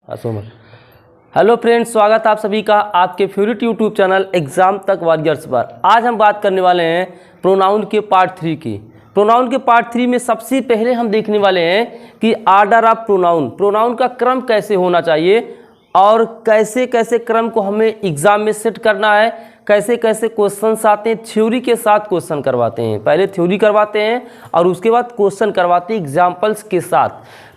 Somer. Hello friends, स्वागत है आप सभी का आपके फेवरेट यूट्यूब चैनल एग्जाम तक वॉरियर्स पर। आज हम बात करने वाले हैं प्रोनाउन के पार्ट 3 की। प्रोनाउन के पार्ट 3 में सबसे पहले हम देखने वाले हैं कि आर्डर ऑफ प्रोनाउन, प्रोनाउन का क्रम कैसे होना चाहिए और कैसे कैसे क्रम को हमें एग्जाम में सेट करना है, कैसे कैसे क्वेश्चंस आते हैं। थ्योरी के साथ क्वेश्चन करवाते हैं, पहले थ्योरी करवाते हैं और उसके बाद क्वेश्चन करवाते हैं एग्जाम्पल्स के साथ।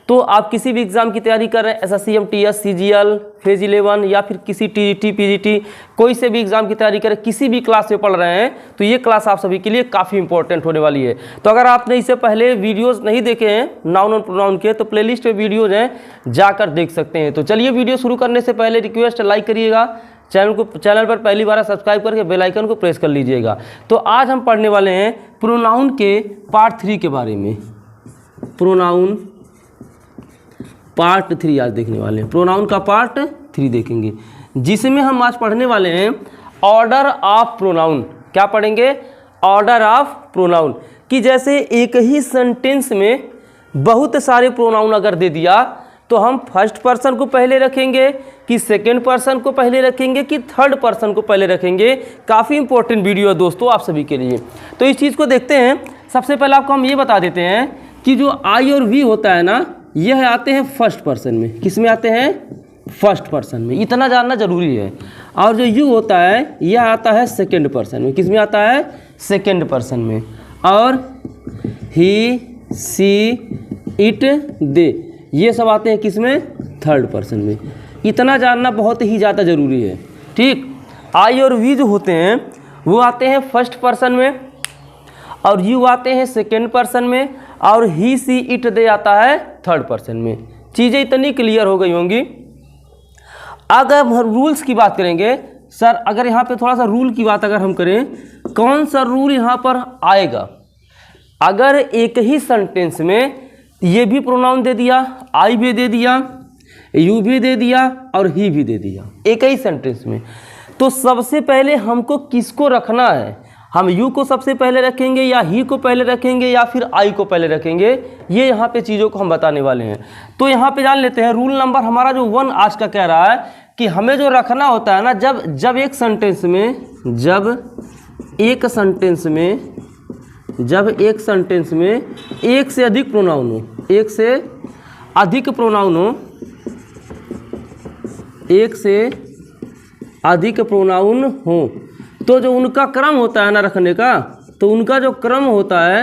तो आप किसी भी एग्जाम की तैयारी कर रहे हैं, एसएससी, एमटीएस, सीजीएल, फेज 11 या फिर किसी टीजीटी, पीजीटी, कोई से भी एग्जाम की तैयारी करें, किसी भी क्लास में पढ़ रहे हैं तो ये क्लास आप सभी के लिए काफ़ी इंपॉर्टेंट होने वाली है। तो अगर आपने इससे पहले वीडियोस नहीं देखे हैं नाउन और प्रोनाउन के, तो प्लेलिस्ट में वीडियोज हैं, जाकर देख सकते हैं। तो चलिए, वीडियो शुरू करने से पहले रिक्वेस्ट लाइक करिएगा, चैनल पर पहली बार सब्सक्राइब करके बेल आइकन को प्रेस कर लीजिएगा। तो आज हम पढ़ने वाले हैं प्रोनाउन के पार्ट 3 के बारे में। प्रोनाउन पार्ट 3 आज देखने वाले हैं, प्रोनाउन का पार्ट 3 देखेंगे, जिसमें हम आज पढ़ने वाले हैं ऑर्डर ऑफ प्रोनाउन। क्या पढ़ेंगे? Order of pronoun. कि जैसे एक ही सेंटेंस में बहुत सारे प्रोनाउन अगर दे दिया तो हम फर्स्ट पर्सन को पहले रखेंगे कि सेकेंड पर्सन को पहले रखेंगे कि थर्ड पर्सन को पहले रखेंगे। काफ़ी इंपॉर्टेंट वीडियो है दोस्तों आप सभी के लिए। तो इस चीज़ को देखते हैं। सबसे पहले आपको हम ये बता देते हैं कि जो आई और वी होता है ना, यह आते हैं फर्स्ट पर्सन में। किस में आते हैं? फर्स्ट पर्सन में, इतना जानना जरूरी है। और जो यू होता है यह आता है सेकेंड पर्सन में। किस में आता है? सेकेंड पर्सन में। और ही, सी, इट, दे, ये सब आते हैं किस में? थर्ड पर्सन में। इतना जानना बहुत ही ज़्यादा ज़रूरी है। ठीक, आई और वी जो होते हैं वो आते हैं फर्स्ट पर्सन में, और यू आते हैं सेकेंड पर्सन में, और ही, सी, इट, दे आता है थर्ड पर्सन में। चीज़ें इतनी क्लियर हो गई होंगी। अगर हम रूल्स की बात करेंगे, सर अगर यहाँ पे थोड़ा सा रूल की बात अगर हम करें, कौन सा रूल यहाँ पर आएगा? अगर एक ही सेंटेंस में ये भी प्रोनाउन दे दिया, आई भी दे दिया, यू भी दे दिया और ही भी दे दिया एक ही सेंटेंस में, तो सबसे पहले हमको किसको रखना है? हम यू को सबसे पहले रखेंगे या ही को पहले रखेंगे या फिर आई को पहले रखेंगे? ये यहाँ पे चीज़ों को हम बताने वाले हैं। तो यहाँ पे जान लेते हैं रूल नंबर हमारा जो 1 आज का कह रहा है कि हमें जो रखना होता है ना, जब एक सेंटेंस में एक से अधिक प्रोनाउन हो, एक से अधिक प्रोनाउन हो, तो जो उनका क्रम होता है ना रखने का, तो उनका जो क्रम होता है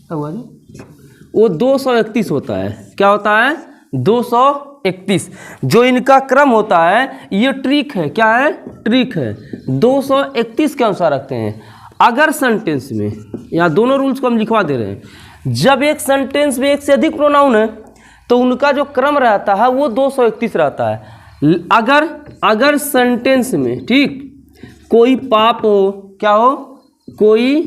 वो 231 होता है। क्या होता है? 231। जो इनका क्रम होता है ये ट्रिक है। क्या है? ट्रिक है। 231 के अनुसार रखते हैं। अगर सेंटेंस में, यहाँ दोनों रूल्स को हम लिखवा दे रहे हैं, जब एक सेंटेंस में एक से अधिक प्रोनाउन है तो उनका जो क्रम रहता है वो 231 रहता है। अगर सेंटेंस में, ठीक, कोई पाप हो, क्या हो, कोई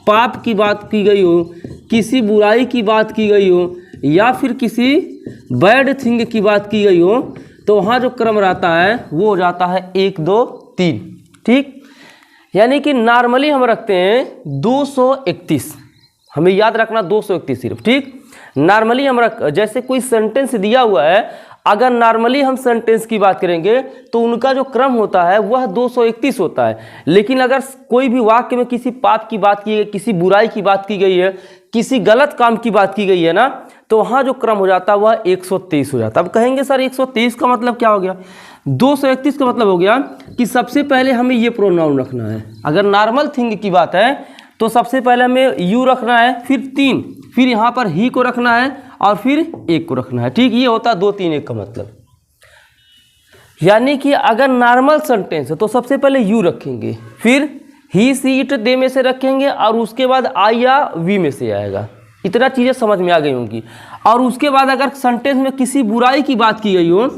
पाप की बात की गई हो, किसी बुराई की बात की गई हो, या फिर किसी बैड थिंग की बात की गई हो, तो वहाँ जो क्रम रहता है वो हो जाता है 1, 2, 3। ठीक, यानी कि नॉर्मली हम रखते हैं 231। हमें याद रखना 231 सिर्फ। ठीक, नॉर्मली हम जैसे कोई सेंटेंस दिया हुआ है, अगर नॉर्मली हम सेंटेंस की बात करेंगे तो उनका जो क्रम होता है वह 231 होता है। लेकिन अगर कोई भी वाक्य में किसी पाप की बात की गई, किसी बुराई की बात की गई है, किसी गलत काम की बात की गई है ना, तो वहाँ जो क्रम हो जाता है वह 123 हो जाता है। अब कहेंगे सर 123 का मतलब क्या हो गया? 231 का मतलब हो गया कि सबसे पहले हमें ये प्रोनाउन रखना है। अगर नॉर्मल थिंग की बात है तो सबसे पहले हमें यू रखना है, फिर 3, फिर यहाँ पर ही को रखना है और फिर 1 को रखना है। ठीक, ये होता है 2, 3, 1 का मतलब। यानी कि अगर नॉर्मल सेंटेंस है तो सबसे पहले यू रखेंगे, फिर ही, सी, इट, दे में से रखेंगे और उसके बाद आई या वी में से आएगा। इतना चीज़ें समझ में आ गई होंगी। और उसके बाद अगर सेंटेंस में किसी बुराई की बात की गई हो,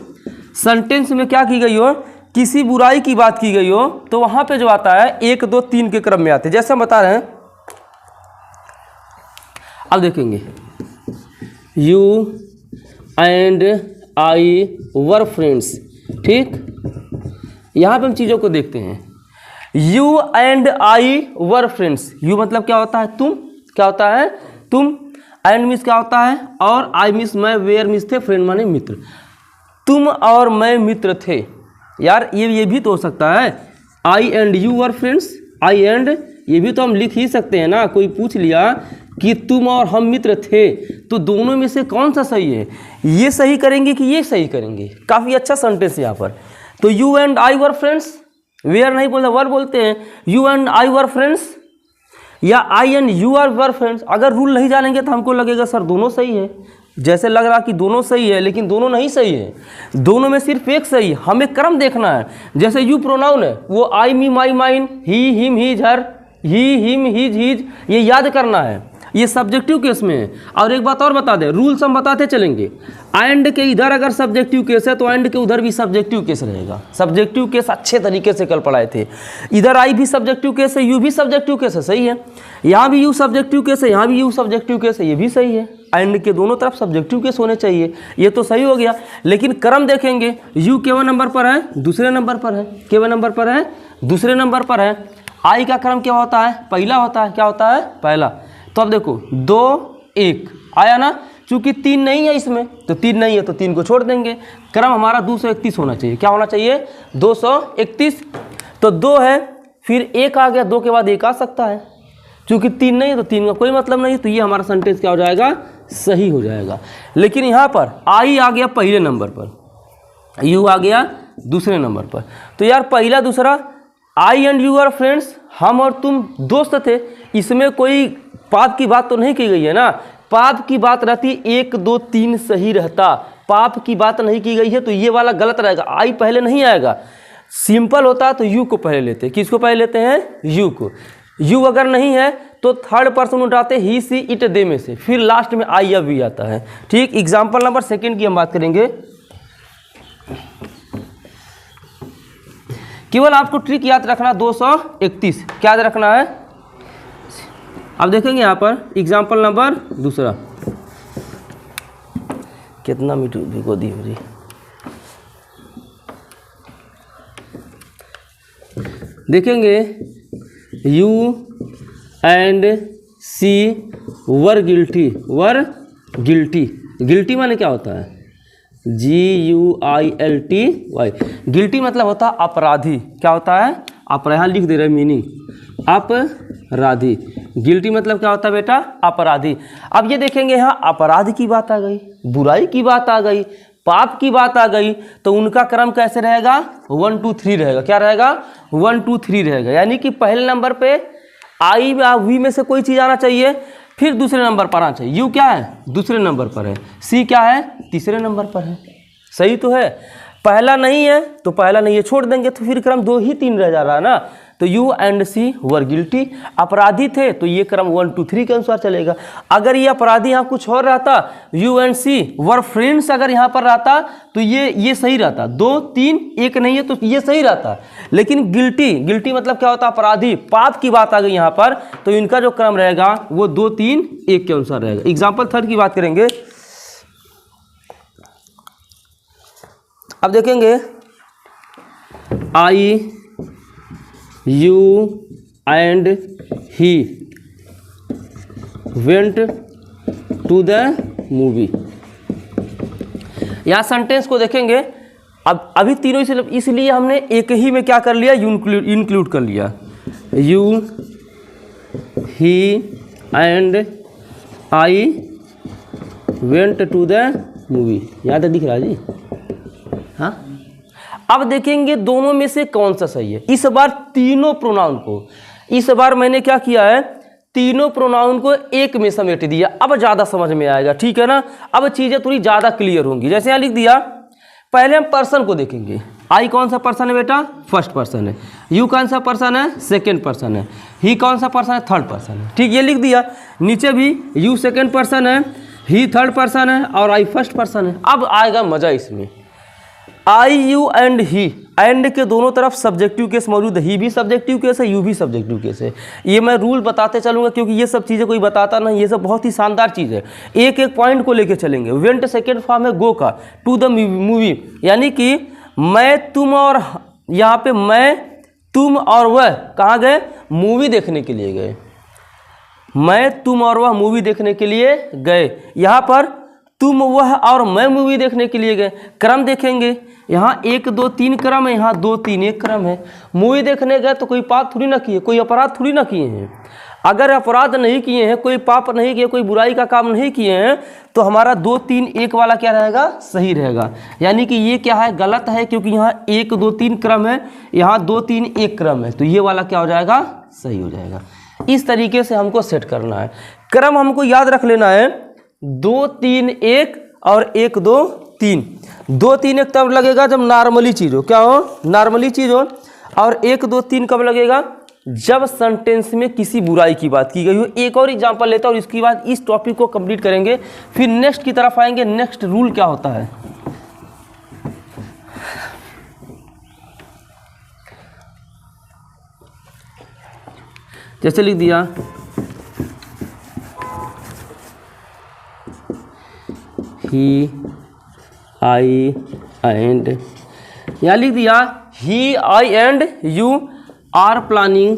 सेंटेंस में क्या की गई हो, किसी बुराई की बात की गई हो, तो वहाँ पे जो आता है 1, 2, 3 के क्रम में आते हैं। जैसे हम बता रहे हैं, अब देखेंगे, you and I were friends. ठीक, यहाँ पे हम चीज़ों को देखते हैं। You and I were friends. You मतलब क्या होता है? तुम। क्या होता है? तुम। एंड मीन्स क्या होता है? और आई मीन्स मैं, वेयर मीन्स थे, फ्रेंड माने मित्र। तुम और मैं मित्र थे। यार ये भी तो हो सकता है, I and you were friends, I and ये भी तो हम लिख ही सकते हैं ना। कोई पूछ लिया कि तुम और हम मित्र थे, तो दोनों में से कौन सा सही है, ये सही करेंगे कि ये सही करेंगे। काफ़ी अच्छा सेंटेंस है यहाँ पर। तो you and I were friends, where नहीं बोलते, वर बोलते हैं। You and I were friends या I and you are were friends. अगर रूल नहीं जानेंगे तो हमको लगेगा सर दोनों सही है, जैसे लग रहा कि दोनों सही है, लेकिन दोनों नहीं सही है, दोनों में सिर्फ एक सही है। हमें क्रम देखना है। जैसे यू प्रोनाउन है वो आई मी माई माइन, ही हिम हिज हर, ही हिम हिज हिज, ये याद करना है, ये सब्जेक्टिव केस में है। और एक बात और बता दें, रूल्स हम बताते चलेंगे। एंड के इधर अगर सब्जेक्टिव केस है तो एंड के उधर भी सब्जेक्टिव केस रहेगा। सब्जेक्टिव केस अच्छे तरीके से कल पढ़ाए थे। इधर आई भी सब्जेक्टिव केस है, यू भी सब्जेक्टिव केस है, सही है। यहाँ भी यू सब्जेक्टिव केस है, यहाँ भी यू सब्जेक्टिव केस है, ये भी सही है। एंड के दोनों तरफ सब्जेक्टिव केस होने चाहिए, ये तो सही हो गया। लेकिन क्रम देखेंगे, यू केवल नंबर पर है, दूसरे नंबर पर है, केवल नंबर पर है, दूसरे नंबर पर है। आई का क्रम क्या होता है, पहला होता है। क्या होता है, पहला। तो अब देखो 2 1 आया ना, चूंकि 3 नहीं है इसमें, तो 3 नहीं है तो 3 को छोड़ देंगे। क्रम हमारा 231 होना चाहिए। क्या होना चाहिए, 231। तो 2 है, फिर 1 आ गया, 2 के बाद 1 आ सकता है। चूंकि 3 नहीं है तो 3 का कोई मतलब नहीं, तो ये हमारा सेंटेंस क्या हो जाएगा, सही हो जाएगा। लेकिन यहाँ पर आई आ गया पहले नंबर पर, यू आ गया दूसरे नंबर पर। तो यार पहला दूसरा, आई एंड यू आर फ्रेंड्स, हम और तुम दोस्त थे, इसमें कोई पाप की बात तो नहीं की गई है ना। पाप की बात रहती 1 2 3 सही रहता, पाप की बात नहीं की गई है, तो ये वाला गलत रहेगा। आई पहले नहीं आएगा। सिंपल होता तो यू को पहले लेते। किसको पहले लेते हैं, यू को। यू अगर नहीं है तो थर्ड पर्सन उठाते ही सी इट दे में से, फिर लास्ट में आई या वी आता है। ठीक, एग्जाम्पल नंबर 2 की हम बात करेंगे। केवल आपको ट्रिक याद रखना 231, क्या याद रखना है। अब देखेंगे यहाँ पर एग्जाम्पल नंबर 2, कितना मीटर भिगो दी हो जी। देखेंगे you and she were guilty, were guilty. Guilty माने क्या होता है, GUILTY। गिल्टी मतलब होता है अपराधी। क्या होता है, यहाँ लिख दे रहे मीनिंग, अपराधी। गिल्टी मतलब क्या होता है बेटा, अपराधी। अब ये देखेंगे यहाँ अपराध की बात आ गई, बुराई की बात आ गई, पाप की बात आ गई, तो उनका क्रम कैसे रहेगा, 1 2 3 रहेगा। क्या रहेगा, 1 2 3 रहेगा। यानी कि पहले नंबर पे आई वी में से कोई चीज़ आना चाहिए, फिर दूसरे नंबर पर आना चाहिए। यू क्या है, दूसरे नंबर पर है। सी क्या है, तीसरे नंबर पर है। सही तो है। पहला नहीं है तो पहला नहीं है, छोड़ देंगे, तो फिर क्रम 2 ही 3 रह जा रहा है ना। तो you and she were guilty, अपराधी थे, तो ये क्रम 1 2 3 के अनुसार चलेगा। अगर ये अपराधी यहाँ कुछ और रहता, you and she were friends अगर यहाँ पर रहता, तो ये सही रहता। 2 3 1 नहीं है तो ये सही रहता। लेकिन गिल्टी मतलब क्या होता है, अपराधी, पाप की बात आ गई यहाँ पर, तो इनका जो क्रम रहेगा वो 2 3 1 के अनुसार रहेगा। एग्जाम्पल 3 की बात करेंगे। अब देखेंगे I you and he went to the movie. यहाँ सेंटेंस को देखेंगे। अब अभी तीनों इसलिए हमने एक ही में क्या कर लिया, इंक्लूड कर लिया। You he and I went to the movie. यहाँ तक दिख रहा है जी, हाँ। अब देखेंगे दोनों में से कौन सा सही है। इस बार तीनों प्रोनाउन को, इस बार मैंने क्या किया है, तीनों प्रोनाउन को एक में समेट दिया। अब ज़्यादा समझ में आएगा, ठीक है ना। अब चीज़ें थोड़ी ज़्यादा क्लियर होंगी। जैसे यहाँ लिख दिया, पहले हम पर्सन को देखेंगे। आई कौन सा पर्सन है बेटा, फर्स्ट पर्सन है। यू कौन सा पर्सन है, सेकेंड पर्सन है। ही कौन सा पर्सन है, थर्ड पर्सन है। ठीक, ये लिख दिया। नीचे भी यू सेकेंड पर्सन है, ही थर्ड पर्सन है और आई फर्स्ट पर्सन है। अब आएगा मजा इसमें। आई यू एंड ही, एंड के दोनों तरफ सब्जेक्टिव केस मौजूद है। ही भी सब्जेक्टिव केस है, यू भी सब्जेक्टिव केस है। ये मैं रूल बताते चलूँगा क्योंकि ये सब चीज़ें कोई बताता नहीं, ये सब बहुत ही शानदार चीज़ है। एक एक पॉइंट को लेके चलेंगे। वेंट सेकेंड फॉर्म है गो का, टू द मूवी, यानी कि मैं तुम और, यहाँ पे मैं तुम और वह कहाँ गए, मूवी देखने के लिए गए। मैं तुम और वह मूवी देखने के लिए गए। यहाँ पर तुम वह और मैं मूवी देखने के लिए गए, क्रम देखेंगे, यहाँ 1 2 3 क्रम है, यहाँ 2 3 1 क्रम है। मूवी देखने गए तो कोई पाप थोड़ी ना किए, कोई अपराध थोड़ी ना किए हैं। अगर अपराध नहीं किए हैं, कोई पाप नहीं किए, कोई बुराई का काम नहीं किए हैं, तो हमारा 2 3 1 वाला क्या रहेगा, सही रहेगा। यानी कि ये क्या है, गलत है, क्योंकि यहाँ 1 2 3 क्रम है, यहाँ 2 3 1 क्रम है, तो ये वाला क्या हो जाएगा, सही हो जाएगा। इस तरीके से हमको सेट करना है। क्रम हमको याद रख लेना है, 2 3 1 और 1 2 3। 2 3 1 तब लगेगा जब नॉर्मली चीज़ हो, क्या हो, नॉर्मली चीज़ हो। और 1 2 3 कब लगेगा, जब सेंटेंस में किसी बुराई की बात की गई हो। एक और एग्जांपल लेता हूँ और इसके बाद इस टॉपिक को कंप्लीट करेंगे, फिर नेक्स्ट की तरफ आएंगे। नेक्स्ट रूल क्या होता है, जैसे लिख दिया ही आई एंड, यहाँ लिख दिया he I and you are planning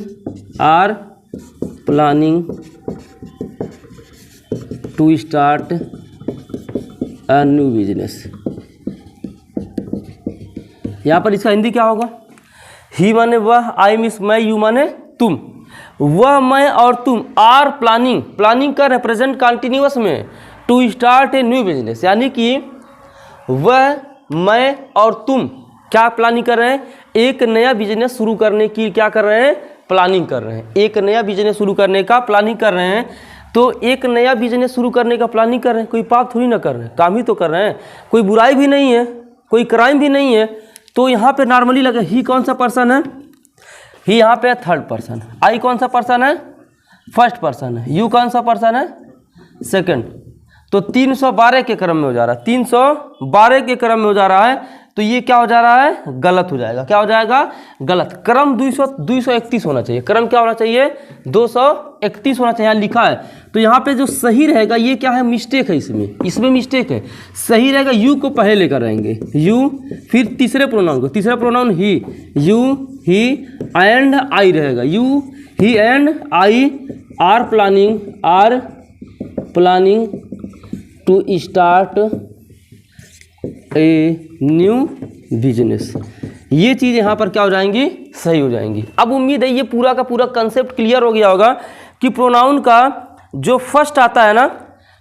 to start a new business. यहाँ पर इसका हिंदी क्या होगा, ही माने वह, आई मीन्स मैं, यू माने तुम। वह, मैं और तुम आर प्लानिंग कर रहे प्रेजेंट कंटिन्यूअस में, to start a new business. यानी कि वह, मैं और तुम क्या प्लानिंग कर रहे हैं, एक नया बिजनेस शुरू करने की क्या कर रहे हैं, प्लानिंग कर रहे हैं। एक नया बिजनेस शुरू करने का प्लानिंग कर रहे हैं। तो एक नया बिजनेस शुरू करने का प्लानिंग कर रहे हैं, कोई पाप थोड़ी ना कर रहे हैं, काम ही तो कर रहे हैं, कोई बुराई भी नहीं है, कोई क्राइम भी नहीं है। तो यहाँ पे नॉर्मली लगे, ही कौन सा पर्सन है, ही यहाँ पे थर्ड पर्सन, आई कौन सा पर्सन है, फर्स्ट पर्सन है, यू कौन सा पर्सन है, सेकंड। तो 312 के क्रम में हो जा रहा है, 312 के क्रम में हो जा रहा है। तो ये क्या हो जा रहा है, गलत हो जाएगा। क्या हो जाएगा, गलत। क्रम 231 होना चाहिए। क्रम क्या होना चाहिए, 231 होना चाहिए, यहाँ लिखा है। तो यहाँ पे जो सही रहेगा, ये क्या है, मिस्टेक है, इसमें मिस्टेक है। सही रहेगा, यू को पहले लेकर आएंगे, यू, फिर तीसरे प्रोनाउन को, तीसरा pronoun he, you he and I रहेगा, you he and I are planning to start a new business. ये चीज़ यहाँ पर क्या हो जाएंगी, सही हो जाएंगी। अब उम्मीद है ये पूरा का पूरा कंसेप्ट क्लियर हो गया होगा कि प्रोनाउन का जो फर्स्ट आता है ना,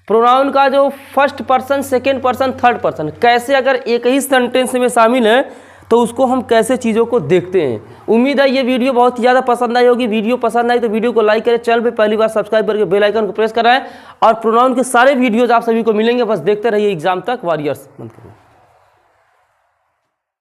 प्रोनाउन का जो first person, second person, third person, कैसे अगर एक ही सेंटेंस में शामिल है तो उसको हम कैसे चीज़ों को देखते हैं। उम्मीद है ये वीडियो बहुत ही ज़्यादा पसंद आई होगी। वीडियो पसंद आई तो वीडियो को लाइक करें, चैनल पे पहली बार सब्सक्राइब करके बेल आइकन को प्रेस कराएं और प्रोनाउन के सारे वीडियोज आप सभी को मिलेंगे। बस देखते रहिए एग्जाम तक वॉरियर्स। बंद करो।